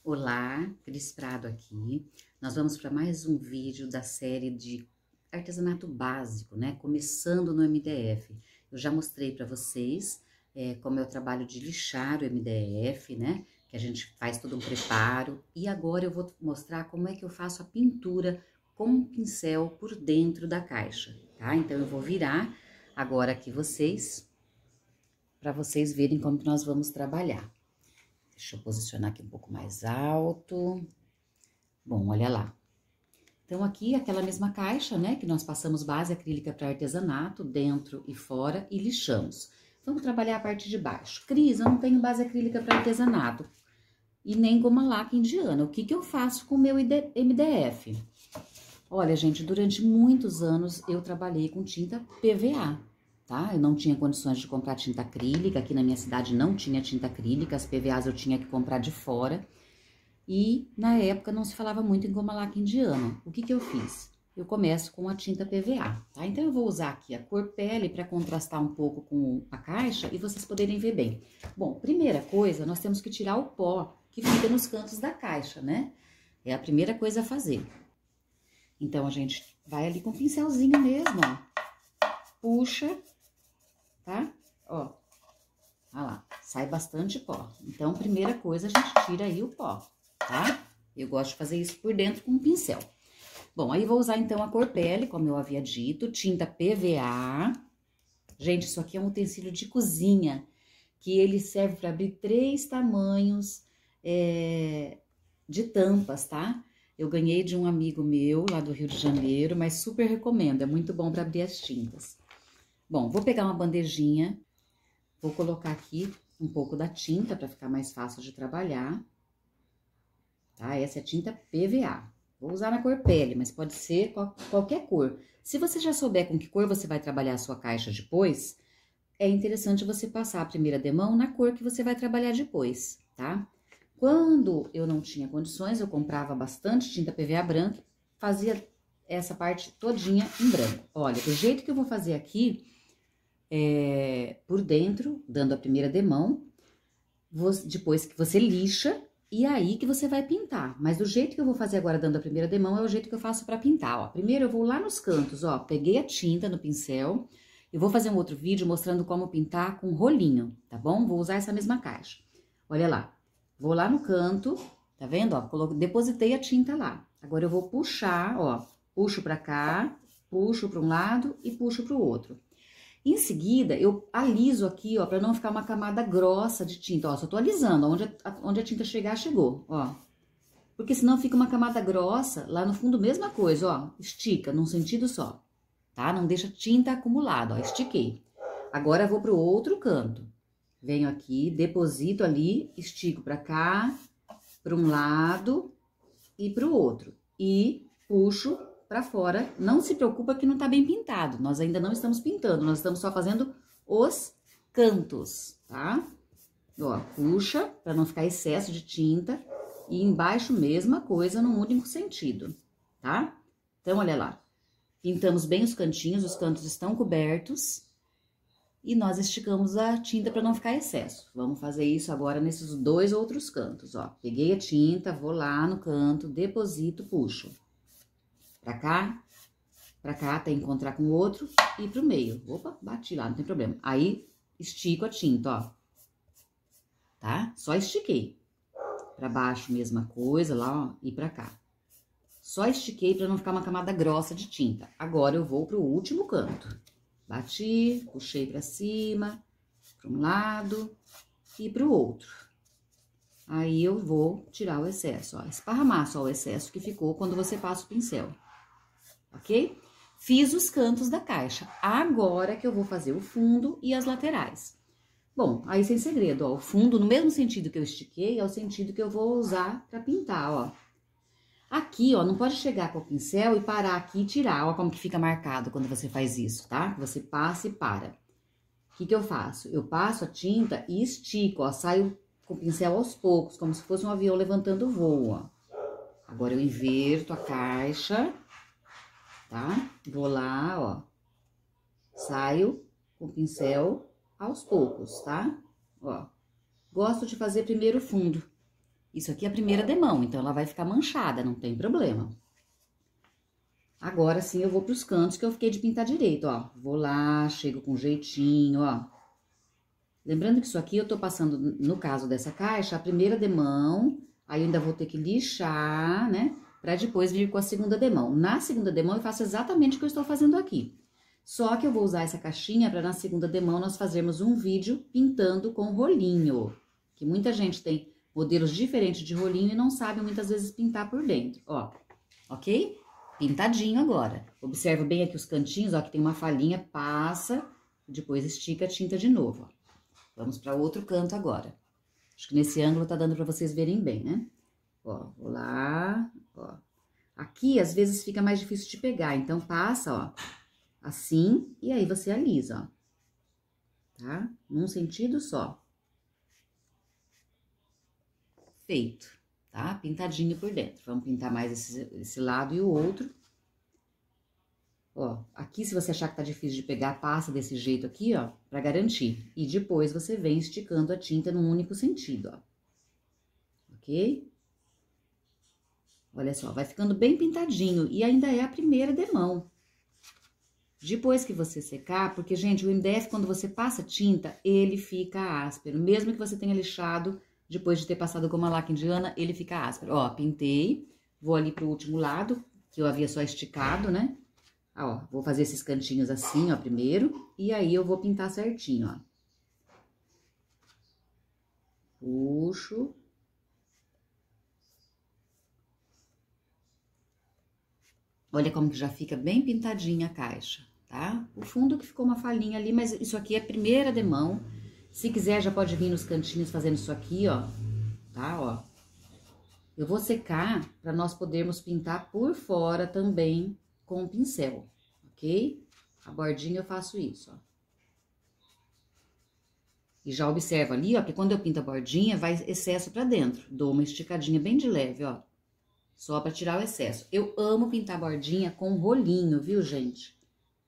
Olá, Cris Prado aqui. Nós vamos para mais um vídeo da série de artesanato básico, né? Começando no MDF. Eu já mostrei para vocês como é o trabalho de lixar o MDF, né? Que a gente faz todo um preparo. E agora eu vou mostrar como é que eu faço a pintura com um pincel por dentro da caixa, tá? Então eu vou virar agora aqui para vocês verem como que nós vamos trabalhar. Deixa eu posicionar aqui um pouco mais alto. Bom, olha lá. Então, aqui, aquela mesma caixa, né, que nós passamos base acrílica para artesanato, dentro e fora, e lixamos. Vamos trabalhar a parte de baixo. Cris, eu não tenho base acrílica para artesanato e nem goma laca indiana. O que que eu faço com o meu MDF? Olha, gente, durante muitos anos eu trabalhei com tinta PVA. Tá? Eu não tinha condições de comprar tinta acrílica, aqui na minha cidade não tinha tinta acrílica, as PVAs eu tinha que comprar de fora. E, na época, não se falava muito em goma laca indiana. O que que eu fiz? Eu começo com a tinta PVA, tá? Então, eu vou usar aqui a cor pele para contrastar um pouco com a caixa e vocês poderem ver bem. Bom, primeira coisa, nós temos que tirar o pó que fica nos cantos da caixa, né? É a primeira coisa a fazer. Então, a gente vai ali com o pincelzinho mesmo, ó. Puxa, tá? Ó, olha lá, sai bastante pó. Então, primeira coisa, a gente tira aí o pó, tá? Eu gosto de fazer isso por dentro com um pincel. Bom, aí vou usar então a cor pele, como eu havia dito, tinta PVA. Gente, isso aqui é um utensílio de cozinha, que ele serve para abrir 3 tamanhos de tampas, tá? Eu ganhei de um amigo meu, lá do Rio de Janeiro, mas super recomendo, é muito bom para abrir as tintas. Bom, vou pegar uma bandejinha, vou colocar aqui um pouco da tinta para ficar mais fácil de trabalhar, tá? Essa é a tinta PVA. Vou usar na cor pele, mas pode ser qualquer cor. Se você já souber com que cor você vai trabalhar a sua caixa depois, é interessante você passar a primeira demão na cor que você vai trabalhar depois, tá? Quando eu não tinha condições, eu comprava bastante tinta PVA branca, fazia essa parte todinha em branco. Olha, do jeito que eu vou fazer aqui, por dentro, dando a primeira demão, depois que você lixa, e aí que você vai pintar. Mas do jeito que eu vou fazer agora, dando a primeira demão, é o jeito que eu faço pra pintar, ó. Primeiro eu vou lá nos cantos, ó, peguei a tinta no pincel, eu vou fazer um outro vídeo mostrando como pintar com rolinho, tá bom? Vou usar essa mesma caixa. Olha lá, vou lá no canto, tá vendo, ó, depositei a tinta lá. Agora eu vou puxar, ó, puxo pra cá, puxo pra um lado e puxo pro outro. Em seguida, eu aliso aqui, ó, pra não ficar uma camada grossa de tinta, ó, só tô alisando, onde a tinta chegar, chegou, ó. Porque senão fica uma camada grossa, lá no fundo, mesma coisa, ó, estica num sentido só, tá? Não deixa tinta acumulada, ó, estiquei. Agora, eu vou pro outro canto. Venho aqui, deposito ali, estico pra cá, pra um lado e pro outro. E puxo pra fora. Não se preocupa que não tá bem pintado. Nós ainda não estamos pintando, nós estamos só fazendo os cantos, tá? Ó, puxa pra não ficar excesso de tinta. E embaixo, mesma coisa, num único sentido, tá? Então, olha lá. Pintamos bem os cantos estão cobertos. E nós esticamos a tinta para não ficar excesso. Vamos fazer isso agora nesses 2 outros cantos, ó. Peguei a tinta, vou lá no canto, deposito, puxo. Pra cá, até encontrar com o outro e pro meio. Opa, bati lá, não tem problema. Aí, estico a tinta, ó. Tá? Só estiquei. Pra baixo, mesma coisa, lá, ó, e pra cá. Só estiquei pra não ficar uma camada grossa de tinta. Agora, eu vou pro último canto. Bati, puxei pra cima, pra um lado e pro outro. Aí, eu vou tirar o excesso, ó. Esparramar só o excesso que ficou quando você passa o pincel. Ok? Fiz os cantos da caixa. Agora que eu vou fazer o fundo e as laterais. Bom, aí sem segredo, ó. O fundo, no mesmo sentido que eu estiquei, é o sentido que eu vou usar pra pintar, ó. Aqui, ó, não pode chegar com o pincel e parar aqui e tirar. Ó como que fica marcado quando você faz isso, tá? Você passa e para. O que que eu faço? Eu passo a tinta e estico, ó. Saio com o pincel aos poucos, como se fosse um avião levantando o voo, ó. Agora, eu inverto a caixa, tá? Vou lá, ó. Saio com o pincel aos poucos, tá? Ó. Gosto de fazer primeiro o fundo. Isso aqui é a primeira demão, então ela vai ficar manchada, não tem problema. Agora sim eu vou pros cantos que eu fiquei de pintar direito, ó. Vou lá, chego com jeitinho, ó. Lembrando que isso aqui eu tô passando, no caso dessa caixa, a primeira demão, aí eu ainda vou ter que lixar, né? Pra depois vir com a segunda demão. Na segunda demão eu faço exatamente o que eu estou fazendo aqui. Só que eu vou usar essa caixinha para na segunda demão nós fazermos um vídeo pintando com rolinho. Que muita gente tem modelos diferentes de rolinho e não sabe muitas vezes pintar por dentro, ó. Ok? Pintadinho agora. Observa bem aqui os cantinhos, ó, que tem uma falhinha, passa, depois estica a tinta de novo, ó. Vamos para outro canto agora. Acho que nesse ângulo tá dando para vocês verem bem, né? Ó, vou lá, ó. Aqui, às vezes, fica mais difícil de pegar, então passa, ó, assim, e aí você alisa, ó. Tá? Num sentido só. Feito, tá? Pintadinho por dentro. Vamos pintar mais esse lado e o outro. Ó, aqui se você achar que tá difícil de pegar, passa desse jeito aqui, ó, pra garantir. E depois você vem esticando a tinta num único sentido, ó. Ok? Olha só, vai ficando bem pintadinho e ainda é a primeira demão. Depois que você secar, porque, gente, o MDF, quando você passa tinta, ele fica áspero. Mesmo que você tenha lixado, depois de ter passado goma laca indiana, ele fica áspero. Ó, pintei, vou ali pro último lado, que eu havia só esticado, né? Ó, vou fazer esses cantinhos assim, ó, primeiro, e aí eu vou pintar certinho, ó. Puxo. Olha como que já fica bem pintadinha a caixa, tá? O fundo que ficou uma falhinha ali, mas isso aqui é a primeira demão. Se quiser, já pode vir nos cantinhos fazendo isso aqui, ó, tá? Ó. Eu vou secar para nós podermos pintar por fora também com o pincel, ok? A bordinha eu faço isso, ó. E já observa ali, ó, que quando eu pinto a bordinha, vai excesso pra dentro. Dou uma esticadinha bem de leve, ó. Só pra tirar o excesso. Eu amo pintar bordinha com rolinho, viu, gente?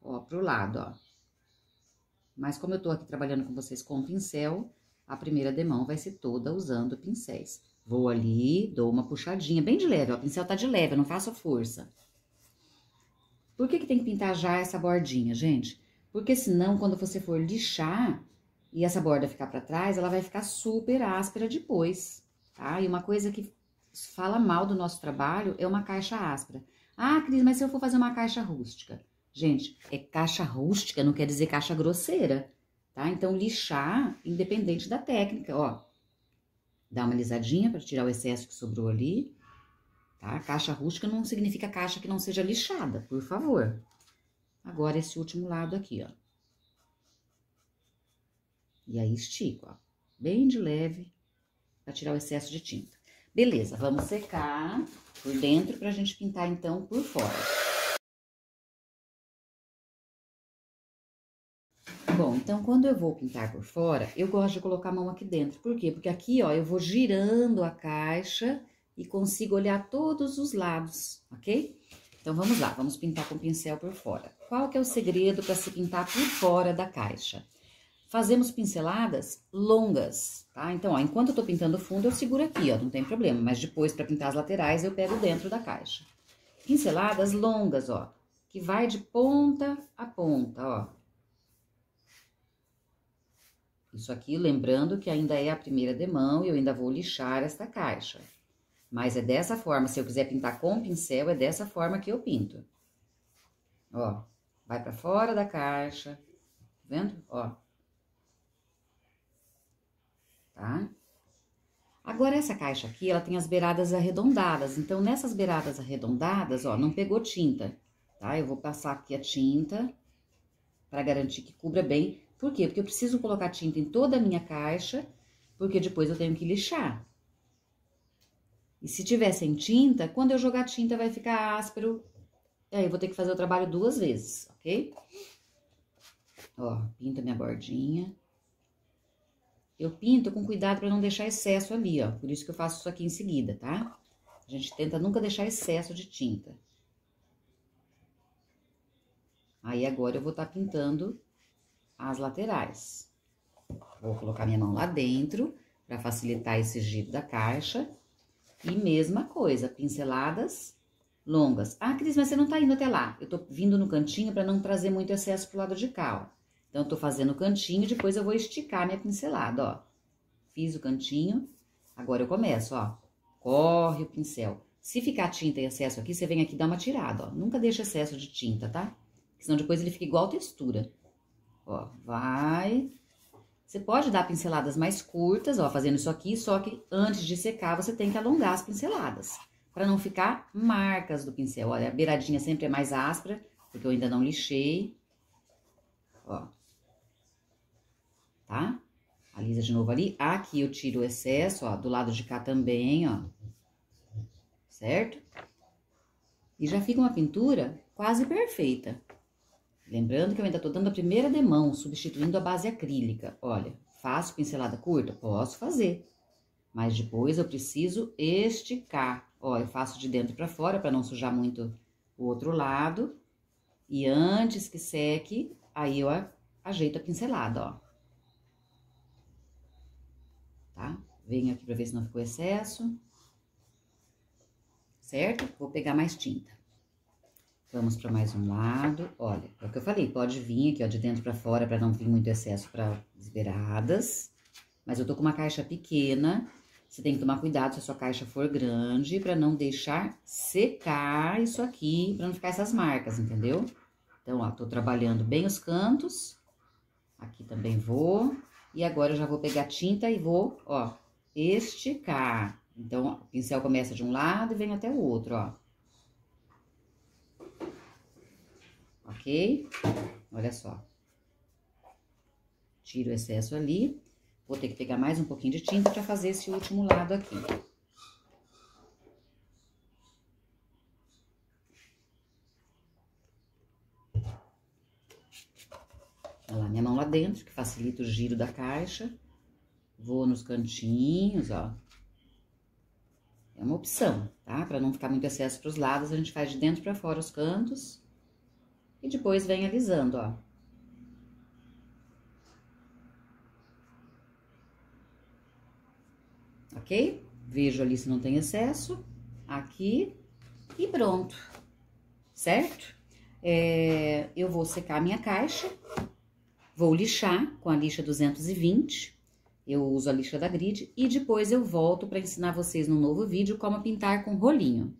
Ó, pro lado, ó. Mas como eu tô aqui trabalhando com vocês com pincel, a primeira demão vai ser toda usando pincéis. Vou ali, dou uma puxadinha bem de leve, ó. O pincel tá de leve, eu não faço força. Por que que tem que pintar já essa bordinha, gente? Porque senão, quando você for lixar e essa borda ficar pra trás, ela vai ficar super áspera depois, tá? E uma coisa que fala mal do nosso trabalho é uma caixa áspera. Ah, Cris, mas se eu for fazer uma caixa rústica? Gente, é caixa rústica, não quer dizer caixa grosseira, tá? Então, lixar, independente da técnica, ó. Dá uma lisadinha pra tirar o excesso que sobrou ali, tá? Caixa rústica não significa caixa que não seja lixada, por favor. Agora, esse último lado aqui, ó. E aí, estico, ó. Bem de leve, pra tirar o excesso de tinta. Beleza, vamos secar por dentro pra gente pintar, então, por fora. Bom, então, quando eu vou pintar por fora, eu gosto de colocar a mão aqui dentro. Por quê? Porque aqui, ó, eu vou girando a caixa e consigo olhar todos os lados, ok? Então, vamos lá, vamos pintar com o pincel por fora. Qual que é o segredo para se pintar por fora da caixa? Fazemos pinceladas longas, tá? Então, ó, enquanto eu tô pintando o fundo, eu seguro aqui, ó, não tem problema. Mas depois, para pintar as laterais, eu pego dentro da caixa. Pinceladas longas, ó, que vai de ponta a ponta, ó. Isso aqui, lembrando que ainda é a primeira demão e eu ainda vou lixar esta caixa. Mas é dessa forma, se eu quiser pintar com pincel, é dessa forma que eu pinto. Ó, vai pra fora da caixa, tá vendo? Ó. Tá? Agora, essa caixa aqui, ela tem as beiradas arredondadas. Então, nessas beiradas arredondadas, ó, não pegou tinta, tá? Eu vou passar aqui a tinta pra garantir que cubra bem. Por quê? Porque eu preciso colocar tinta em toda a minha caixa, porque depois eu tenho que lixar. E se tiver sem tinta, quando eu jogar tinta vai ficar áspero. Aí eu vou ter que fazer o trabalho 2 vezes, ok? Ó, pinto a minha bordinha. Eu pinto com cuidado para não deixar excesso ali, ó. Por isso que eu faço isso aqui em seguida, tá? A gente tenta nunca deixar excesso de tinta. Aí, agora eu vou estar pintando as laterais. Vou colocar minha mão lá dentro para facilitar esse giro da caixa. E mesma coisa, pinceladas longas. Ah, Cris, mas você não tá indo até lá. Eu tô vindo no cantinho para não trazer muito excesso pro lado de cá, ó. Então, eu tô fazendo o cantinho, depois eu vou esticar minha pincelada, ó. Fiz o cantinho, agora eu começo, ó. Corre o pincel. Se ficar tinta em excesso aqui, você vem aqui dar uma tirada, ó. Nunca deixa excesso de tinta, tá? Senão depois ele fica igual textura. Ó, vai. Você pode dar pinceladas mais curtas, ó, fazendo isso aqui, só que antes de secar, você tem que alongar as pinceladas, para não ficar marcas do pincel. Olha, a beiradinha sempre é mais áspera, porque eu ainda não lixei. Ó. Tá? Alisa de novo ali. Aqui eu tiro o excesso, ó, do lado de cá também, ó. Certo? E já fica uma pintura quase perfeita. Lembrando que eu ainda tô dando a primeira demão, substituindo a base acrílica. Olha, faço pincelada curta? Posso fazer. Mas depois eu preciso esticar. Ó, eu faço de dentro pra fora, pra não sujar muito o outro lado. E antes que seque, aí eu ajeito a pincelada, ó. Tá? Venho aqui pra ver se não ficou excesso. Certo? Vou pegar mais tinta. Vamos para mais um lado. Olha, é o que eu falei, pode vir aqui, ó, de dentro para fora, para não vir muito excesso para as beiradas. Mas eu tô com uma caixa pequena, você tem que tomar cuidado se a sua caixa for grande, para não deixar secar isso aqui, para não ficar essas marcas, entendeu? Então, ó, tô trabalhando bem os cantos. Aqui também vou. E agora eu já vou pegar tinta e vou, ó, esticar. Então, ó, o pincel começa de um lado e vem até o outro, ó. Ok? Olha só. Tiro o excesso ali. Vou ter que pegar mais um pouquinho de tinta para fazer esse último lado aqui. Olha lá, minha mão lá dentro, que facilita o giro da caixa. Vou nos cantinhos, ó. É uma opção, tá? Para não ficar muito excesso pros lados, a gente faz de dentro para fora os cantos. E depois vem alisando, ó. Ok? Vejo ali se não tem excesso. Aqui. E pronto. Certo? Eu vou secar a minha caixa. Vou lixar com a lixa 220. Eu uso a lixa da Grid. E depois eu volto para ensinar vocês num novo vídeo como pintar com rolinho.